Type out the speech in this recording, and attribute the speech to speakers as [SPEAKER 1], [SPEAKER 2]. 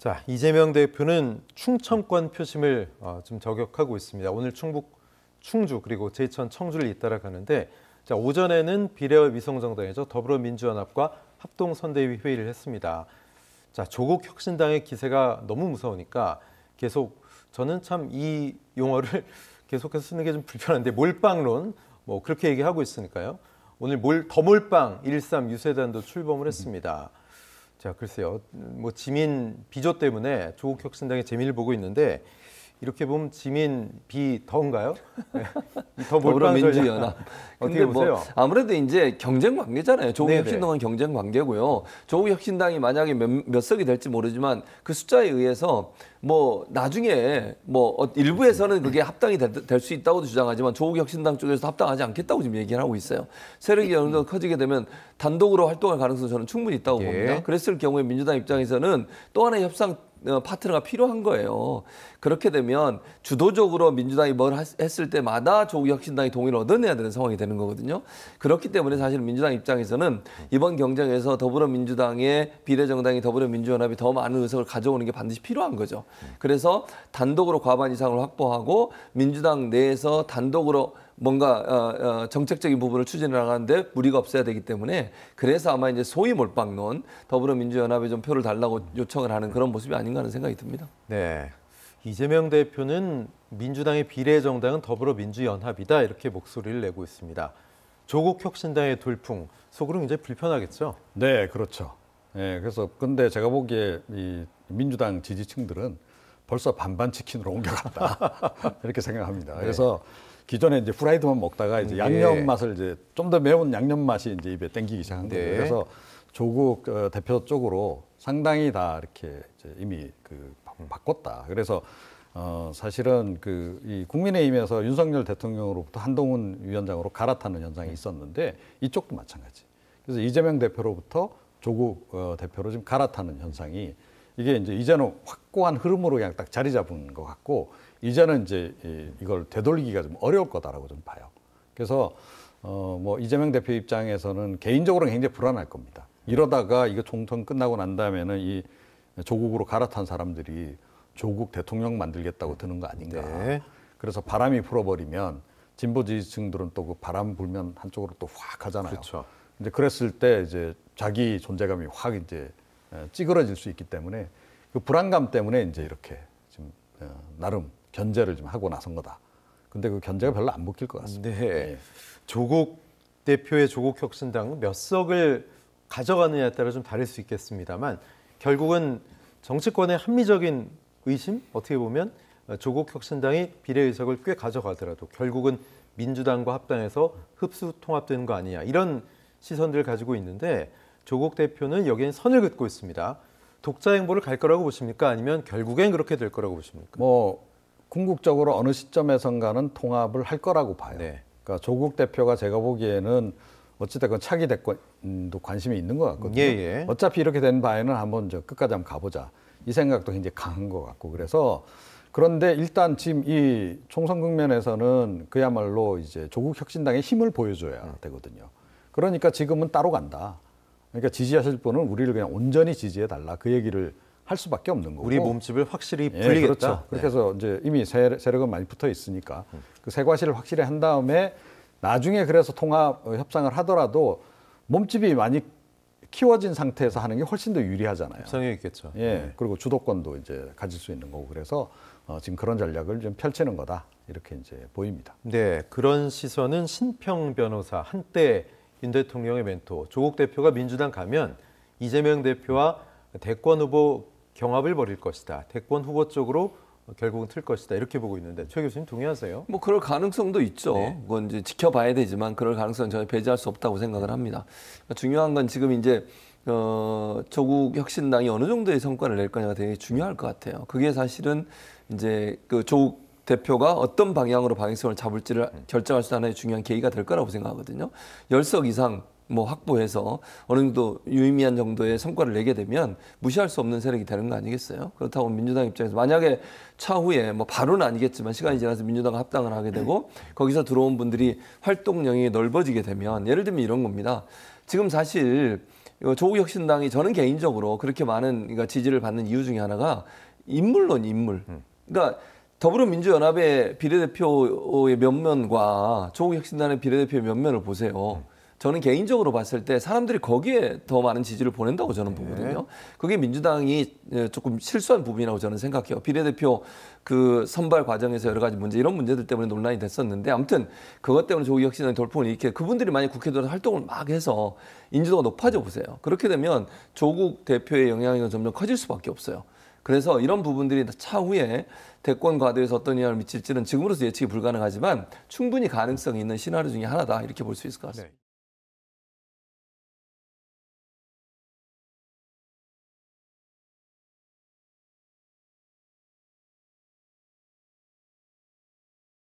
[SPEAKER 1] 자, 이재명 대표는 충청권 표심을 좀 저격하고 있습니다. 오늘 충북 충주 그리고 제천 청주를 잇따라 가는데, 자, 오전에는 비례위성정당이죠. 더불어민주연합과 합동선대위 회의를 했습니다. 자, 조국 혁신당의 기세가 너무 무서우니까 계속 저는 참 이 용어를 계속해서 쓰는 게 좀 불편한데, 몰빵론 뭐 그렇게 얘기하고 있으니까요. 오늘 더몰빵 1.3 유세단도 출범을 했습니다. 자, 글쎄요. 뭐 지민 비조 때문에 조국 혁신당의 재미를 보고 있는데, 이렇게 보면 지민 비 더인가요? 네. 더
[SPEAKER 2] 더불어민주연합.
[SPEAKER 1] 어떻게 보세요?
[SPEAKER 2] 아무래도 이제 경쟁 관계잖아요. 조국 혁신당은 경쟁 관계고요. 조국 혁신당이 만약에 몇 석이 될지 모르지만 그 숫자에 의해서 뭐 나중에 뭐 일부에서는 그게 합당이 될 수 있다고도 주장하지만 조국 혁신당 쪽에서 합당하지 않겠다고 지금 얘기를 하고 있어요. 세력이 어느 정도 커지게 되면 단독으로 활동할 가능성은 저는 충분히 있다고 봅니다. 그랬을 경우에 민주당 입장에서는 또 하나의 협상 파트너가 필요한 거예요. 그렇게 되면 주도적으로 민주당이 뭘 했을 때마다 조국 혁신당이 동의를 얻어내야 되는 상황이 되는 거거든요. 그렇기 때문에 사실 민주당 입장에서는 이번 경쟁에서 더불어민주당의 비례정당이 더불어민주연합이 더 많은 의석을 가져오는 게 반드시 필요한 거죠. 그래서 단독으로 과반 이상을 확보하고 민주당 내에서 단독으로 뭔가 정책적인 부분을 추진해 나가는데 무리가 없어야 되기 때문에, 그래서 아마 이제 소위 몰빵론, 더불어민주연합에 좀 표를 달라고 요청을 하는 그런 모습이 아닌가 하는 생각이 듭니다.
[SPEAKER 1] 네, 이재명 대표는 민주당의 비례정당은 더불어민주연합이다 이렇게 목소리를 내고 있습니다. 조국 혁신당의 돌풍, 속으로 굉장히 불편하겠죠?
[SPEAKER 3] 네, 그렇죠. 네, 그래서 근데 제가 보기에 이 민주당 지지층들은 벌써 반반 치킨으로 옮겨갔다 이렇게 생각합니다. 그래서 기존에 이제 프라이드만 먹다가 이제 양념 맛을 이제 좀 더 매운 양념 맛이 이제 입에 땡기기 시작한 거예요. 그래서 조국 대표 쪽으로 상당히 다 이렇게 이제 이미 바꿨다. 그래서 사실은 이 국민의힘에서 윤석열 대통령으로부터 한동훈 위원장으로 갈아타는 현상이 있었는데, 이쪽도 마찬가지. 그래서 이재명 대표로부터 조국 대표로 지금 갈아타는 현상이, 이게 이제는 확고한 흐름으로 그냥 딱 자리 잡은 것 같고, 이제는 이제 이걸 되돌리기가 좀 어려울 거다라고 좀 봐요. 그래서 뭐 이재명 대표 입장에서는 개인적으로는 굉장히 불안할 겁니다. 이러다가 이거 총선 끝나고 난 다음에는 이 조국으로 갈아탄 사람들이 조국 대통령 만들겠다고 드는 거 아닌가. 그래서 바람이 불어버리면 진보 지지층들은 또 그 바람 불면 한쪽으로 또 확 하잖아요.
[SPEAKER 1] 그렇죠.
[SPEAKER 3] 이제 그랬을 때 이제 자기 존재감이 확 이제 찌그러질 수 있기 때문에, 그 불안감 때문에 이제 이렇게 지금 나름 견제를 좀 하고 나선 거다. 근데 그 견제가 별로 안 먹힐 것 같습니다.
[SPEAKER 1] 네. 조국 대표의 조국 혁신당 몇 석을 가져가느냐에 따라 좀 다를 수 있겠습니다만, 결국은 정치권의 합리적인 의심, 어떻게 보면 조국 혁신당이 비례 의석을 꽤 가져가더라도 결국은 민주당과 합당해서 흡수 통합되는 거 아니냐, 이런 시선들을 가지고 있는데, 조국 대표는 여기엔 선을 긋고 있습니다. 독자 행보를 갈 거라고 보십니까? 아니면 결국엔 그렇게 될 거라고 보십니까?
[SPEAKER 3] 뭐 궁극적으로 어느 시점에선가는 통합을 할 거라고 봐요. 그러니까 조국 대표가 제가 보기에는 어찌됐건 차기 대권도 관심이 있는 것 같거든요. 어차피 이렇게 된 바에는 한번 끝까지 한번 가보자, 이 생각도 굉장히 강한 것 같고, 그래서 그런데 일단 지금 이 총선 국면에서는 그야말로 이제 조국 혁신당의 힘을 보여줘야 되거든요. 그러니까 지금은 따로 간다. 그러니까 지지하실 분은 우리를 그냥 온전히 지지해달라, 그 얘기를 할 수밖에 없는 거고.
[SPEAKER 1] 우리 몸집을 확실히 불리겠다.
[SPEAKER 3] 그렇죠. 그렇게 해서 이제 이미 세력은 많이 붙어 있으니까 그 세과시를 확실히 한 다음에 나중에 그래서 통합 협상을 하더라도 몸집이 많이 키워진 상태에서 하는 게 훨씬 더 유리하잖아요.
[SPEAKER 1] 협상이 있겠죠.
[SPEAKER 3] 그리고 주도권도 이제 가질 수 있는 거고, 그래서 지금 그런 전략을 좀 펼치는 거다, 이렇게 이제 보입니다.
[SPEAKER 1] 네, 그런 시선은 신평 변호사, 한때 윤 대통령의 멘토, 조국 대표가 민주당 가면 이재명 대표와 대권 후보 경합을 벌일 것이다, 대권 후보 쪽으로 결국은 틀 것이다, 이렇게 보고 있는데, 최 교수님 동의하세요?
[SPEAKER 2] 뭐 그럴 가능성도 있죠. 그건 이제 지켜봐야 되지만 그럴 가능성은 전혀 배제할 수 없다고 생각을 합니다. 중요한 건 지금 이제 조국 혁신당이 어느 정도의 성과를 낼 거냐가 되게 중요할 것 같아요. 그게 사실은 이제 그 조국 대표가 어떤 방향으로 방향성을 잡을지를 결정할 수 있는 하나의 중요한 계기가 될 거라고 생각하거든요. 10석 이상 뭐 확보해서 어느 정도 유의미한 정도의 성과를 내게 되면 무시할 수 없는 세력이 되는 거 아니겠어요? 그렇다고 민주당 입장에서 만약에 차후에 뭐 바로는 아니겠지만 시간이 지나서 민주당과 합당을 하게 되고 거기서 들어온 분들이 활동 영역이 넓어지게 되면, 예를 들면 이런 겁니다. 지금 사실 조국 혁신당이 저는 개인적으로 그렇게 많은 그러니까 지지를 받는 이유 중에 하나가 인물론 인물. 그러니까 더불어민주연합의 비례대표의 면면과 조국 혁신당의 비례대표의 면면을 보세요. 저는 개인적으로 봤을 때 사람들이 거기에 더 많은 지지를 보낸다고 저는 보거든요. 그게 민주당이 조금 실수한 부분이라고 저는 생각해요. 비례대표 그 선발 과정에서 여러 가지 문제, 이런 문제들 때문에 논란이 됐었는데 아무튼 그것 때문에 조국 혁신당이 돌풍을 일으켜 그분들이 만약 국회에 들어서 활동을 막 해서 인지도가 높아져 보세요. 그렇게 되면 조국 대표의 영향력은 점점 커질 수밖에 없어요. 그래서 이런 부분들이 차후에 대권 과도에서 어떤 영향을 미칠지는 지금으로서 예측이 불가능하지만 충분히 가능성이 있는 시나리오 중에 하나다 이렇게 볼 수 있을 것 같습니다.